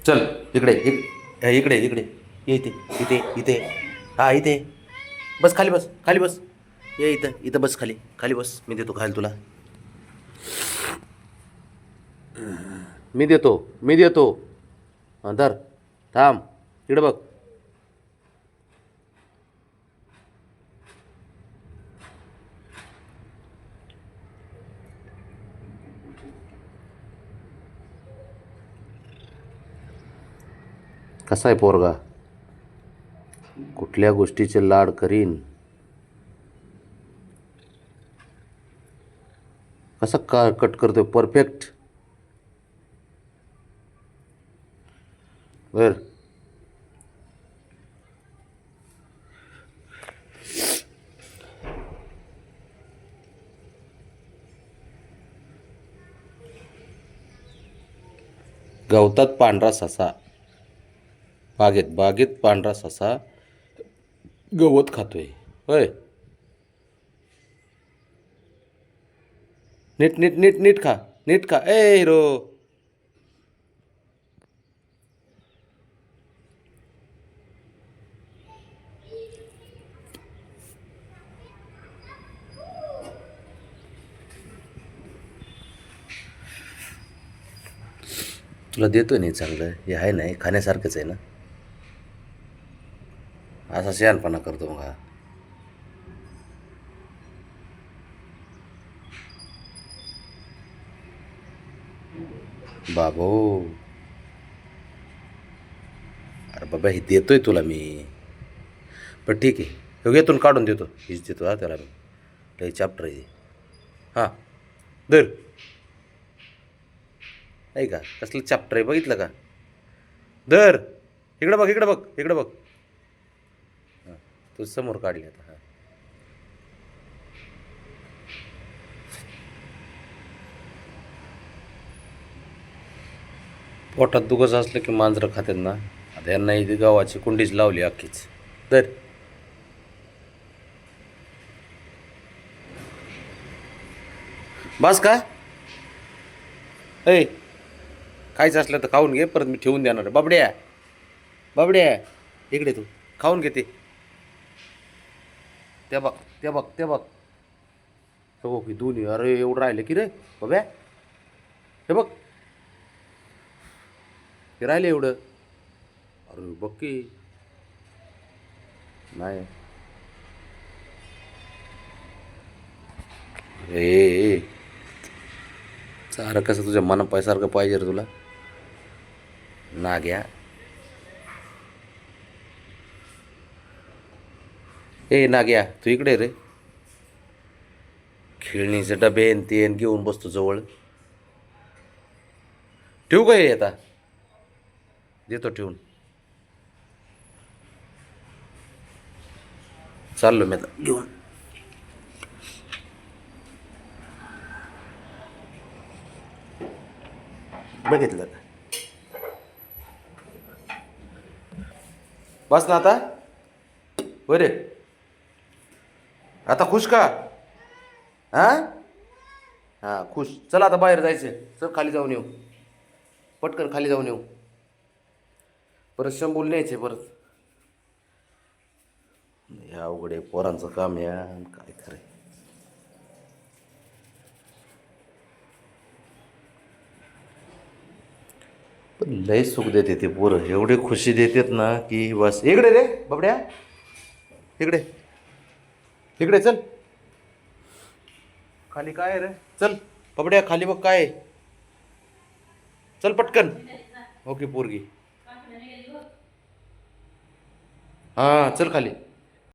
चल इकडे इकडे इकडे ये इथे इथे इथे. हा इथे बस, खाली बस, खाली बस. ये इथं इथं बस, खाली खाली बस. मी देतो खायला तुला. मी देतो. हां धर. थांब. इकडे बघ. कसा आहे पोरगा? कुठल्या गोष्टीचे लाड करीन, कसा का कट करतोय परफेक्ट. बर. गवतात पांढरा ससा, बागेत बागेत पांढरा ससा गवत खातोय. होय. नीट नीट नीट नीट खा. नीट खा ए हिरो. तुला देतोय नाही चांगलं, हे आहे नाही खाण्यासारखंच आहे ना. असा शहाणपणा करतो मग हा. बाबो. अरे बाबा हे देतोय तुला मी. पण ठीक आहे, हे घेतून काढून देतो, हीच देतो हा त्याला मी. लई चॅप्टर आहे. हां दर. नाही का कसलं चॅप्टर आहे बघितलं का. दर. इकडं बघ, इकडं बघ, इकडं बघ. हां तू समोर काढली आता. हां पोटात दुखत असलं की मांजरं खातात ना. आता यांना इथे गावाची कुंडीच लावली अख्खीच. तर बस का. ऐ खायचं असलं तर खाऊन घे, परत मी ठेवून देणार. बाबड्या बाबड्या इकडे तू खाऊन घे ते. ते बघ, ते बघ, ते बघ. हो की दोन्ही. अरे एवढं राहिलं की रे बाब्या. हे बघ, हे राहिलं एवढं. अरे बघ की. नाही ए सारं कसं तुझ्या मनापायसारखं पाहिजे रे तुला. नाग्या. ए नाग्या तू इकडे रे. खेळणीचे डबे न ते घेऊन बसतो जवळ. ठेवू का हे आता. देतो ठेवून. चाललो मी आता घेऊन. बघितलं बस ना आता. बरे आता खुश का. हां हां खुश. चल आता बाहेर जायचं. चल खाली जाऊन येऊ. पटकन खाली जाऊन येऊ. परत शंभूला न्यायचे परत. या अवघड आहे पोरांचं काम. या काय खरं. पण लय सुख देते ते पोरं. एवढे खुशी देतात ना की बस. इकडे रे बाबड्या. इकडे इकडे चल. खाली काय आहे रे. चल बाबड्या खाली बघ काय आहे. चल पटकन. ओके पोरगी. हां चल खाली.